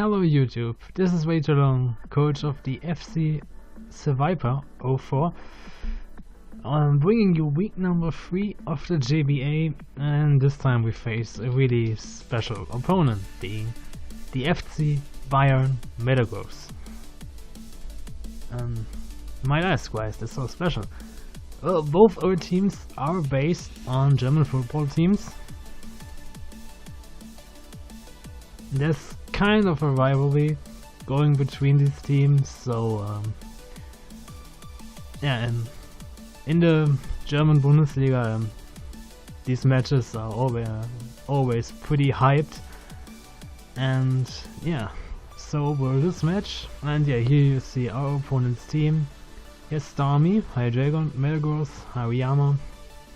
Hello YouTube, this is Way Too Long, coach of the FC Seviper 04. I'm bringing you week number 3 of the JBA, and this time we face a really special opponent, being the FC Bayern Metagross. Might ask, why is this so special? Well, both our teams are based on German football teams. There's kind of a rivalry going between these teams, so yeah, and in the German Bundesliga these matches are always pretty hyped, and yeah, so for this match, and yeah, here you see our opponent's team. Here's Starmie, Bayern Metagross, Hariyama,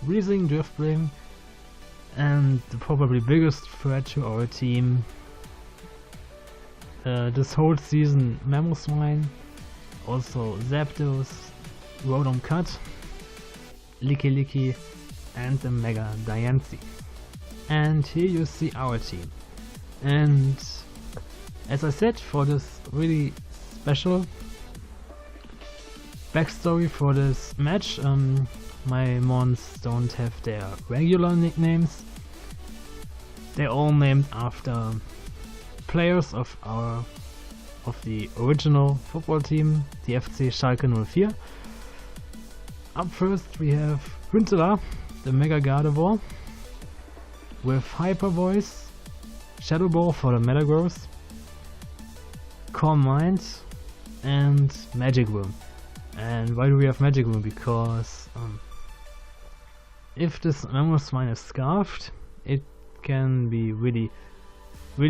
Riesing, Driftbling, and the probably biggest threat to our team this whole season, Mamoswine, also Zapdos, Rotom Cut, Licky, and the Mega Diancie. And here you see our team. And as I said, for this really special backstory for this match, my mons don't have their regular nicknames. They're all named after players of the original football team, the FC Schalke 04. Up first we have Huntela, the Mega Gardevoir, with Hyper Voice, Shadow Ball for the Metagross, Calm Mind, and Magic Room. And why do we have Magic Room? Because if this Mamoswine is scarfed, it can be really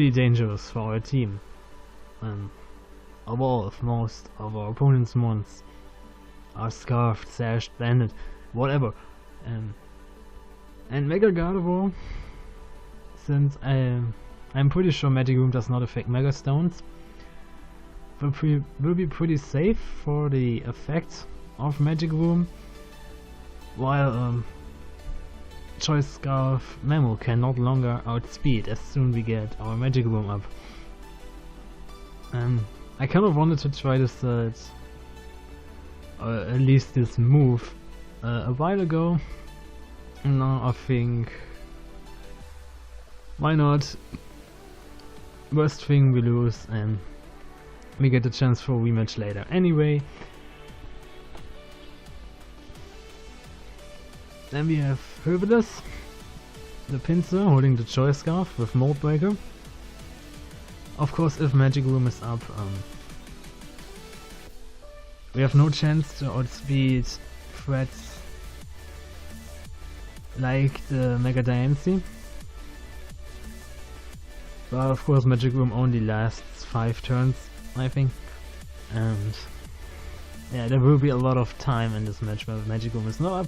dangerous for our team. Overall, if most of our opponent's mons are scarfed, sashed, banded, whatever. And Mega Gardevoir, since I'm pretty sure Magic Room does not affect Mega Stones, will be pretty safe for the effect of Magic Room, while Choice Scarf Memo can no longer outspeed as soon we get our Magic Room up. I kind of wanted to try this, or at least this move, a while ago, and now I think, why not? Worst thing, we lose and we get a chance for a rematch later. Anyway, then we have Herbalist, the Pinsir holding the Choice Scarf with Mold Breaker. Of course, if Magic Room is up, we have no chance to outspeed threats like the Mega Diancie. But of course Magic Room only lasts 5 turns, I think. And yeah, there will be a lot of time in this match where Magic Room is not up.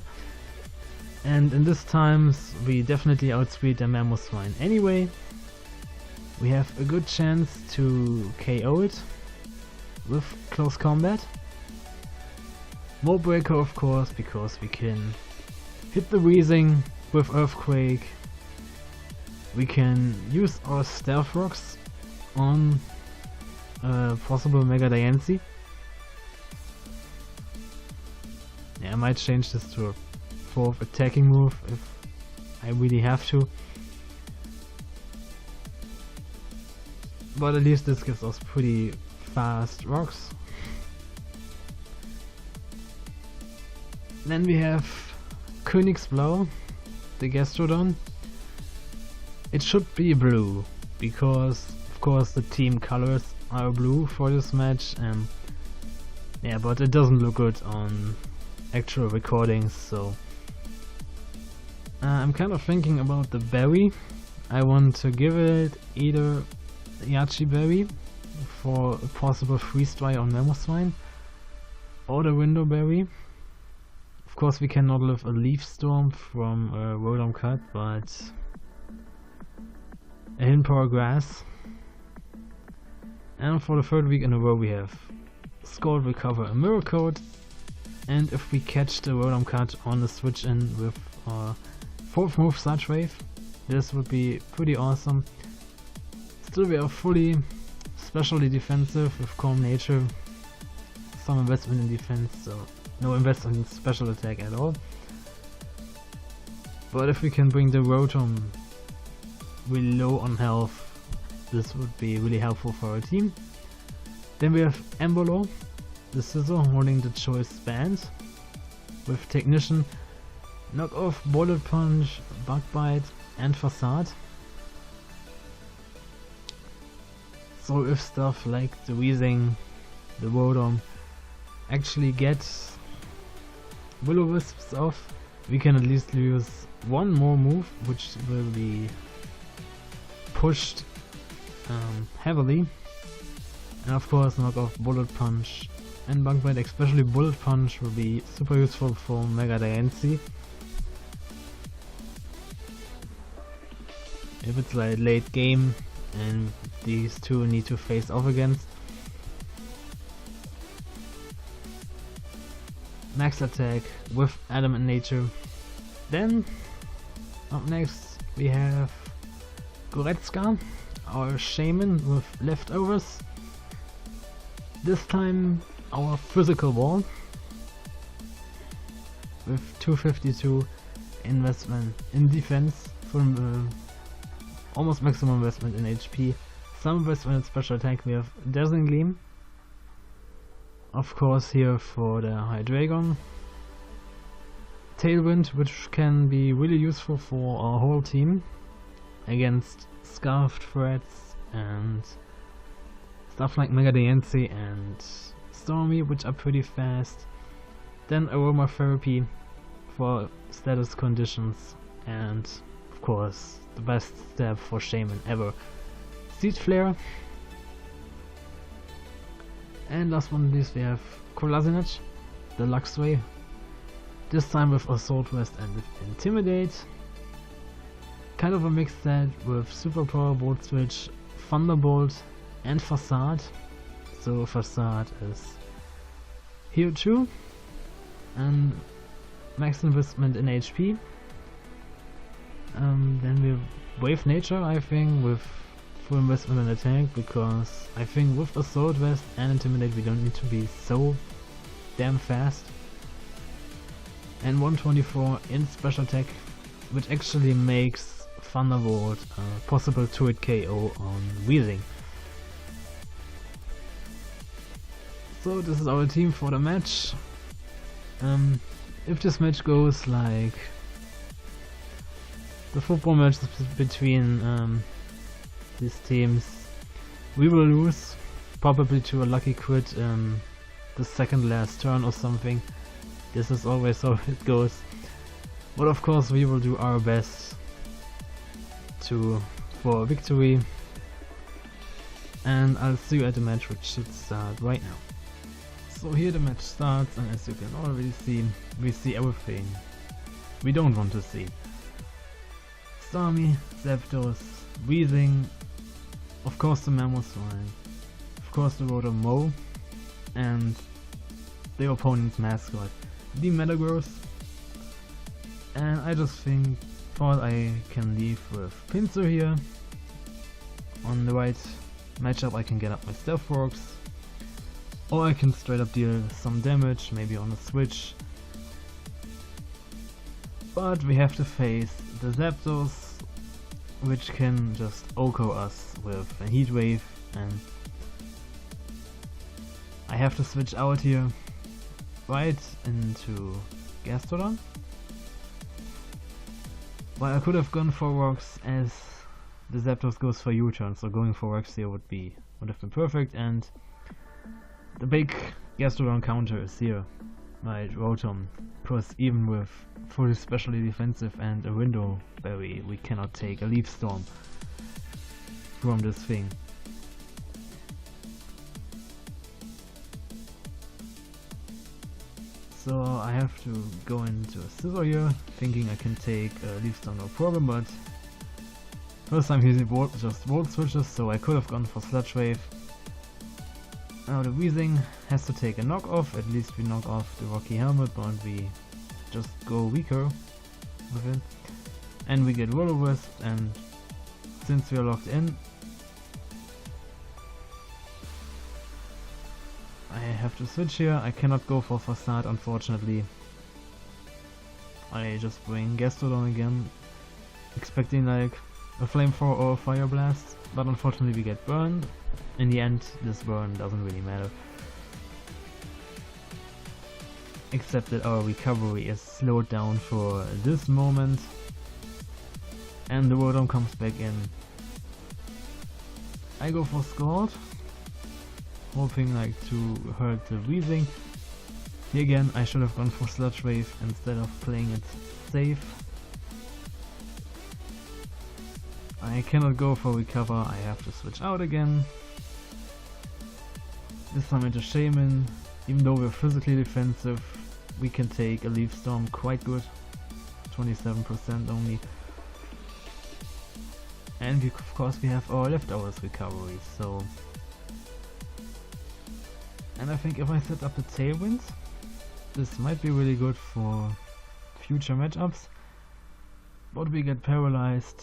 And in this times we definitely outspeed the Mamoswine anyway. We have a good chance to KO it with close combat. Mold Breaker, of course, because we can hit the Weezing with Earthquake. We can use our Stealth Rocks on possible Mega Diancie. Yeah, I might change this to a 4th attacking move if I really have to. But at least this gives us pretty fast rocks. Then we have Königsblau, the Gastrodon. It should be blue, because of course the team colors are blue for this match, and yeah, but it doesn't look good on actual recordings, so I'm kind of thinking about the berry. I want to give it either Yachi Berry for a possible freeze dry on Mamoswine, or the Window Berry. Of course we cannot live a Leaf Storm from Rotom Cut, but a Hidden Power Grass. And for the 3rd week in a row we have Scald Recover a Mirror Coat, and if we catch the Rotom Cut on the switch in with 4th move Sludge Wave, this would be pretty awesome. Still we are fully especially defensive with calm nature, some investment in defense, so no investment in special attack at all. But if we can bring the Rotom really low on health, this would be really helpful for our team. Then we have Embolo, the Scissor, holding the choice band with Technician, Knock Off, Bullet Punch, Bug Bite and Facade. So if stuff like the Weezing, the Rotom actually gets Will-O-Wisps off, we can at least use one more move, which will be pushed heavily, and of course knock off Bullet Punch and Bug Bite. Especially Bullet Punch will be super useful for Mega Diancie if it's like late game and these two need to face off against. Max attack with Adamant Nature. Then up next we have Goretzka, our Shaman with Leftovers. This time our physical wall with 252 investment in defense from almost maximum investment in HP, some investment in special attack. We have Dazzling Gleam, of course here for the Hydreigon. Tailwind, which can be really useful for our whole team against Scarfed threats and stuff like Mega Diancie and Stormy, which are pretty fast. Then Aromatherapy for status conditions, and of course the best step for Shaman ever, Seed Flare. And last but not least we have Kolasinach, the Luxray, this time with Assault Vest and with Intimidate. Kind of a mixed set with Superpower, Volt Switch, Thunderbolt and Facade. So Facade is here too, and max investment in HP. Then we have Wave Nature, I think, with full investment in attack, because I think with Assault Vest and Intimidate we don't need to be so damn fast. And 124 in special attack, which actually makes Thunderbolt possible to hit KO on Weezing. So this is our team for the match. If this match goes like the football match between these teams, we will lose, probably to a lucky crit the second last turn or something. This is always how it goes, but of course we will do our best for a victory, and I'll see you at the match, which should start right now. So here the match starts, and as you can already see, we see everything we don't want to see. Stormy, Zapdos, Weezing, of course the Mamoswine, of course the Rotom, and the opponent's mascot, the Metagross. And I just think thought I can leave with Pinsir here. On the right matchup I can get up my Stealth Rocks, or I can straight up deal some damage, maybe on a switch. But we have to face the Zapdos, which can just OHKO us with a Heat Wave, and I have to switch out here right into Gastrodon. But I could have gone for Rocks, as the Zapdos goes for U-turn, so going for Rocks here would have been perfect, and the big Gastrodon counter is here. My Rotom, because even with fully specially defensive and a Window Berry, we cannot take a Leaf Storm from this thing. So I have to go into a Scissor here, thinking I can take a Leaf Storm no problem, but first time using just Volt Switches, so I could have gone for Sludge Wave. Now the Weezing has to take a knock off, at least we knock off the Rocky Helmet, but we just go weaker with it. And we get Will-O-Wisp, and since we are locked in, have to switch here. I cannot go for Facade, unfortunately. I just bring Gastrodon again, expecting like a Flamethrower or a Fire Blast, but unfortunately we get burned. In the end, this burn doesn't really matter. Except that our recovery is slowed down for this moment. And the Rotom comes back in. I go for Scald, hoping like to hurt the Weezing. Here again, I should have gone for Sludge Wave instead of playing it safe. I cannot go for Recover, I have to switch out again. This time into Shaman. Even though we're physically defensive, we can take a Leaf Storm quite good. 27% only. And of course we have our leftovers recovery, so... And I think if I set up the Tailwind, this might be really good for future matchups. But we get paralyzed.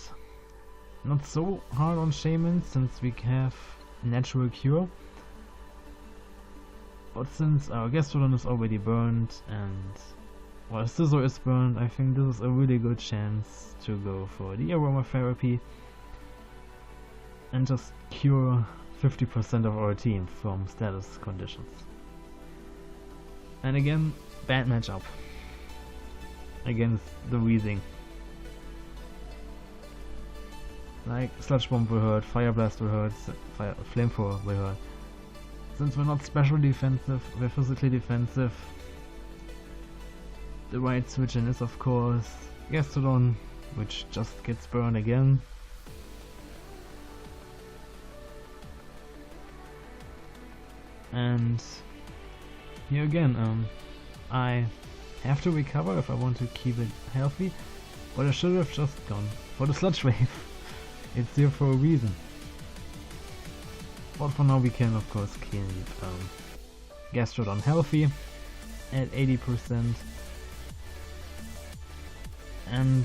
Not so hard on Shaman since we have Natural Cure. But since our Gastrodon is already burned and while Scizor is burned, I think this is a really good chance to go for the Aromatherapy and just cure 50% of our team from status conditions. And again, bad matchup against the Weezing. Like Sludge Bomb will hurt, Fire Blast will hurt, Flamethrower will hurt. Since we're not special defensive, we're physically defensive. The right switch in is of course Gastrodon, which just gets burned again. And here again, I have to recover if I want to keep it healthy, but I should have just gone for the Sludge Wave. It's here for a reason. But for now we can of course keep Gastrodon healthy at 80%. And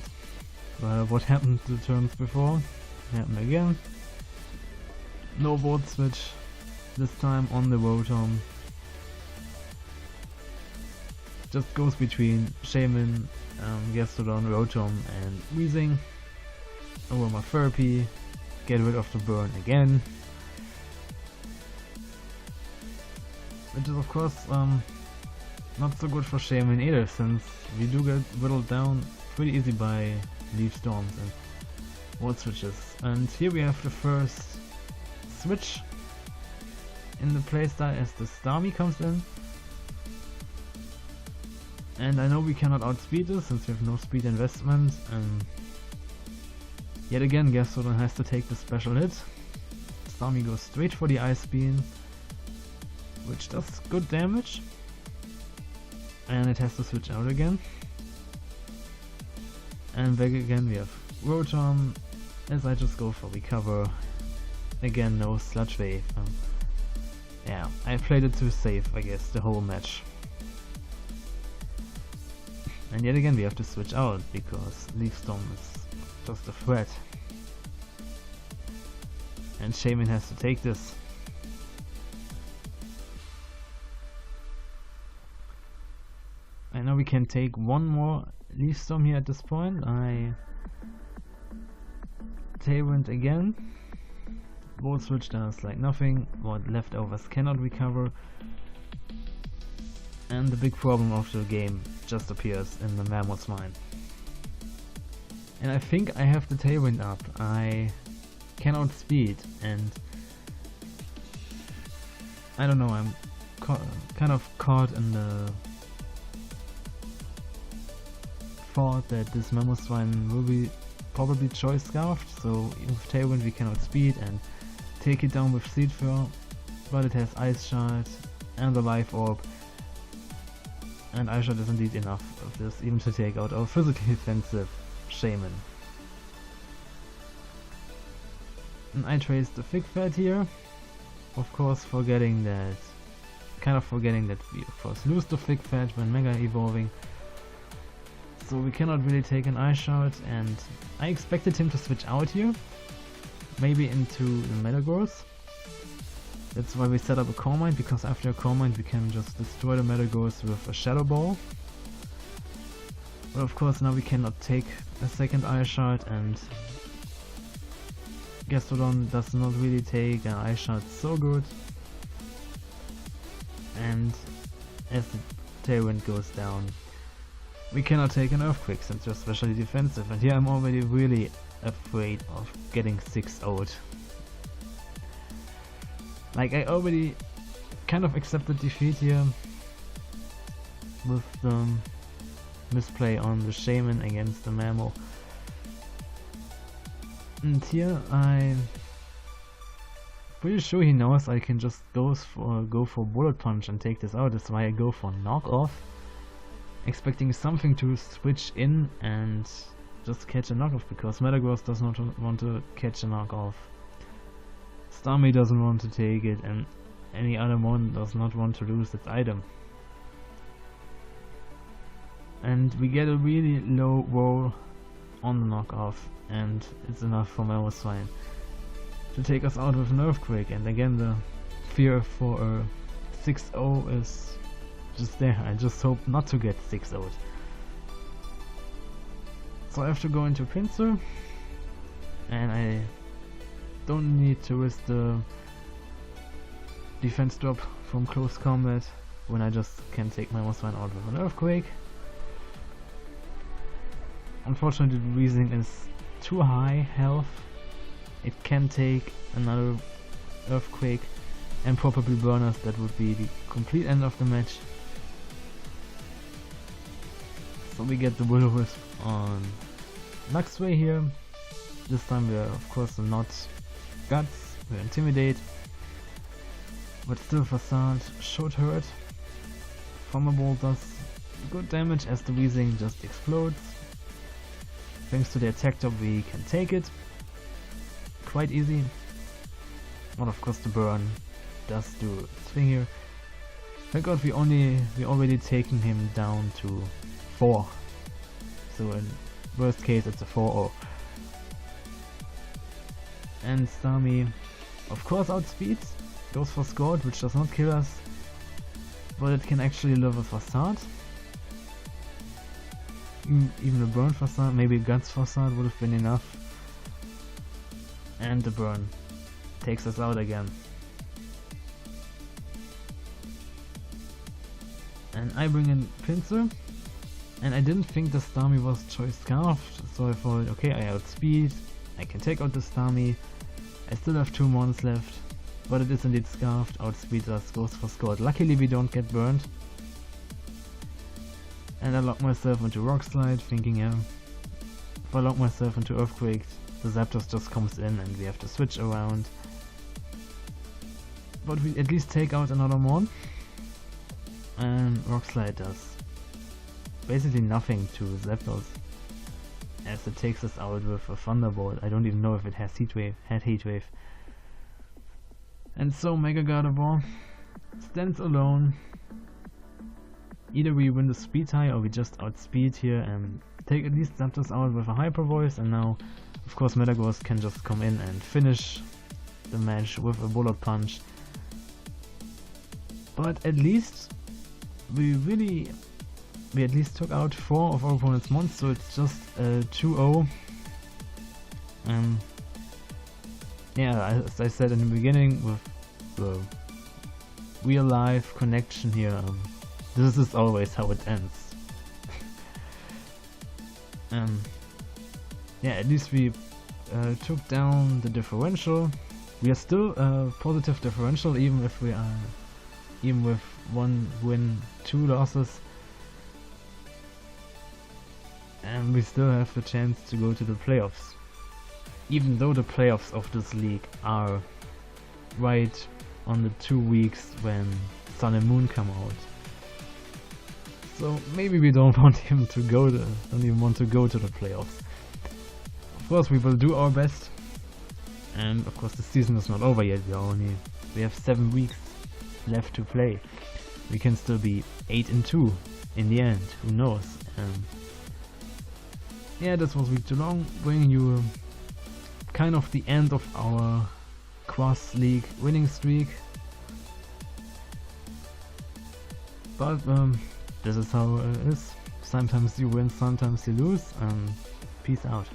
what happened the turns before happened again. No board switch, this time on the Rotom. Just goes between Shaman, Gastrodon, Rotom and Weezing. Aromatherapy, get rid of the burn again. Which is of course not so good for Shaman either, since we do get whittled down pretty easy by Leaf Storms and Volt Switches. And here we have the first switch in the playstyle as the Starmie comes in. And I know we cannot outspeed this since we have no speed investment, and yet again Gastrodon has to take the special hit. Starmie goes straight for the Ice Beam, which does good damage, and it has to switch out again. And back again we have Rotom, as I just go for Recover. Again, no Sludge Wave. Yeah, I played it too safe, I guess, the whole match. And yet again we have to switch out, because Leaf Storm is just a threat. And Shaman has to take this. I know we can take one more Leaf Storm here at this point. I Tailwind again. Volt Switch does like nothing. What leftovers cannot recover. And the big problem of the game just appears in the Mammoth's mind. And I think I have the Tailwind up. I cannot speed, and I don't know, I'm kind of caught in the thought that this Mammoth Swine will be probably Choice Scarfed, so with Tailwind we cannot speed and take it down with Seed Fur, but it has Ice Shard and the Life Orb, and Ice Shard is indeed enough of this even to take out our physically defensive Shaman. And I traced the Fig Fat here, of course forgetting that we of course lose the Fig Fat when Mega Evolving, so we cannot really take an Ice Shard, and I expected him to switch out here, maybe into the Metagross, That's why we set up a core mine, because after a core mine we can just destroy the Metagross with a shadow ball. But of course now we cannot take a second eye shard, and Gastrodon does not really take an eye shard so good. And as the tailwind goes down, we cannot take an earthquake since we're specially defensive, and here I'm already really afraid of getting 6-0'd. Like, I already kind of accepted defeat here with the misplay on the Shaman against the Mammo. And here I'm pretty sure he knows I can just go for Bullet Punch and take this out. That's why I go for Knockoff, expecting something to switch in and just catch a knockoff, because Metagross does not want to catch a knockoff. Starmie doesn't want to take it, and any other one does not want to lose its item. And we get a really low roll on the knockoff, and it's enough for Mamoswine to take us out with an earthquake. And again, the fear for a 6-0 is just there. I just hope not to get 6-0'd. So I have to go into Pinsir, and I don't need to risk the defense drop from close combat when I just can take my Mamoswine out with an earthquake. Unfortunately, the Weezing is too high health. It can take another earthquake and probably burn us. That would be the complete end of the match. So we get the Will-O-Wisp on Luxray here. This time we are of course not Guts, we Intimidate, but still Facade should hurt. Thunderbolt does good damage as the Weezing just explodes. Thanks to the attack drop we can take it quite easy. But of course the burn does do its thing here. Thank God we already taken him down to 4. So in worst case it's a 4-0. And Starmie of course outspeeds, goes for Scald, which does not kill us, but it can actually level Facade. Even a burn Facade, maybe a Guts Facade would have been enough. And the burn takes us out again. And I bring in Pinsir, and I didn't think the Starmie was choice scarfed, so I thought, okay, I outspeed, I can take out the Starmie, I still have 2 mons left, but it is indeed scarfed, outspeeds us, goes for Scald. Luckily we don't get burned. And I lock myself into Rock Slide, thinking, yeah, if I lock myself into Earthquake, the Zapdos just comes in and we have to switch around. But we at least take out another Mon, and Rock Slide does basically nothing to Zapdos, as it takes us out with a Thunderbolt. I don't even know if it has Heat Wave. And so Mega Gardevoir stands alone. Either we win the speed tie or we just outspeed here and take at least Zapdos out with a Hyper Voice, and now of course Metagross can just come in and finish the match with a Bullet Punch. But at least we at least took out 4 of our opponent's mons, so it's just 2-0. Yeah, as I said in the beginning, with the real life connection here, this is always how it ends. Yeah, at least we took down the differential. We are still positive differential, even if we are, even with 1 win, 2 losses, and we still have the chance to go to the playoffs. Even though the playoffs of this league are right on the 2 weeks when Sun and Moon come out. So maybe we don't want him to go don't even want to go to the playoffs. Of course we will do our best, and of course the season is not over yet. We have 7 weeks left to play. We can still be 8-2 in the end, who knows. Yeah, this was week 2 long, bringing you kind of the end of our cross league winning streak. But this is how it is. Sometimes you win, sometimes you lose. Peace out.